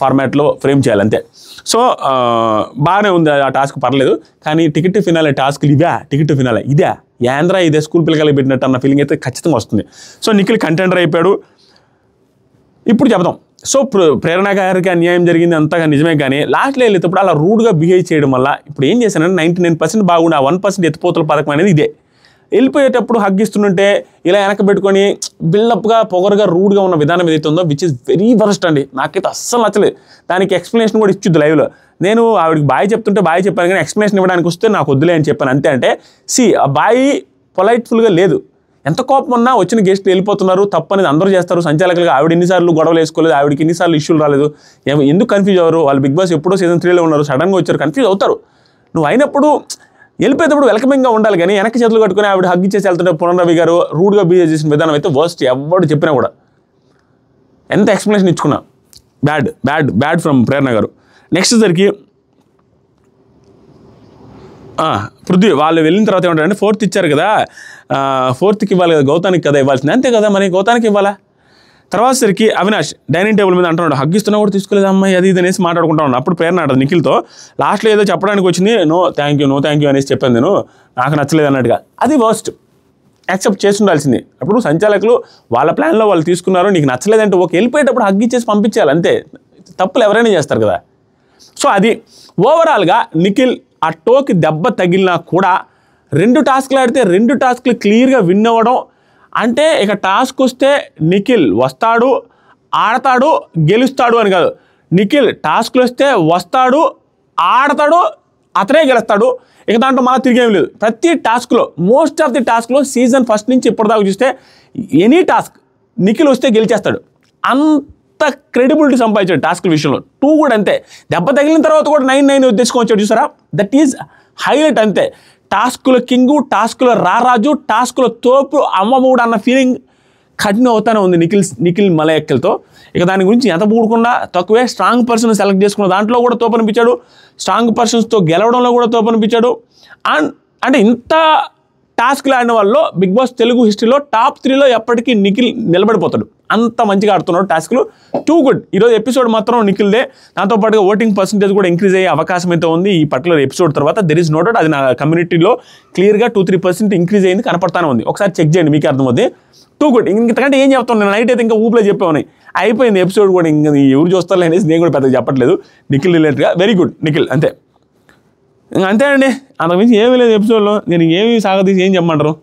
ఫార్మాట్లో ఫ్రేమ్ చేయాలి అంతే. సో బాగానే ఉంది ఆ టాస్క్, పర్లేదు. కానీ టికెట్ ఫినాలే టాస్క్లు ఇవే, టికెట్ ఫినాలే ఇదే యాంధ్ర ఇదే స్కూల్ పిల్లకాయలు పెట్టినట్టు అన్న ఫీలింగ్ అయితే ఖచ్చితంగా వస్తుంది. సో నిఖిల్ కంటెండర్ అయిపోయాడు. ఇప్పుడు చెప్దాం. సో ప్రేరణ గారికి అన్యాయం జరిగింది అంతగా నిజమే, కానీ లాస్ట్లో వెళ్ళేటప్పుడు అలా రూడ్గా బిహేవ్ చేయడం వల్ల ఇప్పుడు ఏం చేశానంటే 99% బాగుండే ఆ 1% ఎత్తిపోతల పథకం అనేది ఇదే. వెళ్ళిపోయేటప్పుడు హగ్గిస్తుంటే ఇలా వెనక పెట్టుకొని బిల్డప్గా పొగరుగా రూడ్గా ఉన్న విధానం ఏదైతే ఉందో విచ్ ఇస్ వెరీ వరస్ట్ అండి. నాకైతే అస్సలు నచ్చలేదు. దానికి ఎక్స్ప్లెనేషన్ కూడా ఇచ్చుద్ది లైవ్లో. నేను ఆవిడకి బాయ్ చెప్తుంటే బాయ్ చెప్పాను, కానీ ఎక్స్ప్లెనేషన్ ఇవ్వడానికి వస్తే నాకు వద్దులే అని చెప్పాను అంతే. అంటే ఆ బాయ్ పొలైట్ఫుల్గా లేదు. ఎంత కోపం ఉన్నా వచ్చిన గెస్ట్లు వెళ్ళిపోతున్నారు, తప్పనేది అందరూ చేస్తారు సంచాలకులుగా. ఆవిడ ఎన్నిసార్లు గొడవలు వేసుకోలేదు, ఆవిడకి ఎన్నిసార్లు ఇష్యూలు రాలేదు, ఎందుకు కన్ఫ్యూజ్ అవ్వరు? వాళ్ళు బిగ్ బాస్ ఎప్పుడో సీజన్ 3లో ఉన్నారు, సడన్గా వచ్చారు, కన్ఫ్యూజ్ అవుతారు. నువ్వు అయినప్పుడు వెళ్ళిపోయేటప్పుడు వెల్కమింగ్గా ఉండాలి, కానీ వెనక్కి చేతులు కట్టుకుని ఆవిడ హగ్ ఇచ్చేసి వెళ్తుంటే పునర్రవి గారు రూడ్గా బిహేవ్ చేసిన విధానం అయితే వర్స్ట్. ఎవరు చెప్పినా కూడా ఎంత ఎక్స్ప్లెనేషన్ ఇచ్చుకున్నా bad bad bad from Prerana గారు. నెక్స్ట్ సరికి పృథ్వీ వాళ్ళు వెళ్ళిన తర్వాత ఏమంటారంటే 4th ఇచ్చారు కదా, 4thకి ఇవ్వాలి కదా, గౌతానికి కదా ఇవ్వాల్సింది, అంతే కదా మరి గౌతానికి ఇవ్వాలా. తర్వాత సరికి అవినాష్ డైనింగ్ టేబుల్ మీద అంటున్నాడు, హగ్గిస్తున్నా కూడా తీసుకోలేదు అమ్మాయి అది ఇది అనేసి మాట్లాడుకుంటా ఉన్నాడు. అప్పుడు ప్రేరణ ఆడదు నిఖిల్తో, లాస్ట్లో ఏదో చెప్పడానికి వచ్చింది, నో థ్యాంక్ యూ అనేసి చెప్పాను నేను, నాకు నచ్చలేదు అన్నట్టుగా. అది వర్స్ట్, యాక్సెప్ట్ చేసి ఉండాల్సింది. అప్పుడు సంచాలకులు వాళ్ళ ప్లాన్లో వాళ్ళు తీసుకున్నారు, నీకు నచ్చలేదంటే ఓకే, వెళ్ళిపోయేటప్పుడు హగ్గిచ్చేసి పంపించాలి అంతే. తప్పులు ఎవరైనా చేస్తారు కదా. సో అది ఓవరాల్గా నిఖిల్ ఆ టోకి దెబ్బ తగిలినా కూడా 2 టాస్క్లు ఆడితే 2 టాస్క్లు క్లియర్గా విన్ అవ్వడం. అంటే ఇక టాస్క్ వస్తే నిఖిల్ వస్తాడు, ఆడతాడు, గెలుస్తాడు అని కాదు. నిఖిల్ టాస్క్లు వస్తే వస్తాడు, ఆడతాడు, అతనే గెలుస్తాడు. ఇక దాంట్లో మళ్ళీ తిరిగేం లేదు. ప్రతి టాస్క్లో మోస్ట్ ఆఫ్ ది టాస్క్లో సీజన్ 1 నుంచి ఇప్పటిదాకా చూస్తే ఎనీ టాస్క్ నిఖిల్ వస్తే గెలిచేస్తాడు. అంత క్రెడిబిలిటీ సంపాదించాడు టాస్క్ల విషయంలో. 2 కూడా అంతే. దెబ్బ తగిలిన తర్వాత కూడా 9 తెచ్చుకొచ్చాడు చూసారా, దట్ ఈజ్ హైలైట్ అంతే. టాస్కుల కింగు, టాస్కుల రారాజు, టాస్కుల తోపు అమ్మమూడు అన్న ఫీలింగ్ కంటిన్యూ అవుతానే ఉంది నిఖిల్ మలయక్కలతో. ఇక దాని గురించి ఎంత పూడకుండా తక్కువే. స్ట్రాంగ్ పర్సన్ సెలెక్ట్ చేసుకున్న దాంట్లో కూడా తోపనిపించాడు, స్ట్రాంగ్ పర్సన్స్తో గెలవడంలో కూడా తోపనిపించాడు. అండ్ అంటే ఇంత టాస్క్లు ఆడిన వాళ్ళు బిగ్ బాస్ తెలుగు హిస్టరీలో టాప్ 3లో ఎప్పటికీ నిఖిల్ నిలబడిపోతాడు. అంత మంచిగా ఆడుతున్నాడు టాస్క్లు. Too good. ఈరోజు ఎపిసోడ్ మాత్రం నిఖిల్దే. దాంతోపాటుగా ఓటింగ్ పర్సెంటేజ్ కూడా ఇంక్రీజ్ అయ్యే అవకాశం అయితే ఉంది ఈ పర్టికులర్ ఎపిసోడ్ తర్వాత. There is no doubt. అది నా కమ్యూనిటీలో క్లియర్గా 2-3% ఇంక్రీజ్ అయింది కనపడతానే ఉంది. ఒకసారి చెక్ చేయండి, మీకే అర్థమవుతుంది. Too good. ఇంతకంటే ఏం చెప్తాను, నేను నైట్ అయితే ఇంకా ఊపిలో చెప్పేవాని. అయిపోయింది ఎపిసోడ్ కూడా, ఇంకా ఎవరు చూస్తారు అనేసి నేను కూడా పెద్దగా చెప్పట్లేదు నిఖిల్ రిలేటెడ్గా. వెరీ గుడ్ నిఖిల్, అంతే. అంతే అండి, అంతకుమించి ఏమీ లేదు ఎపిసోడ్లో. నేను ఏమీ సాగదీసి ఏం చెప్పమంటారు.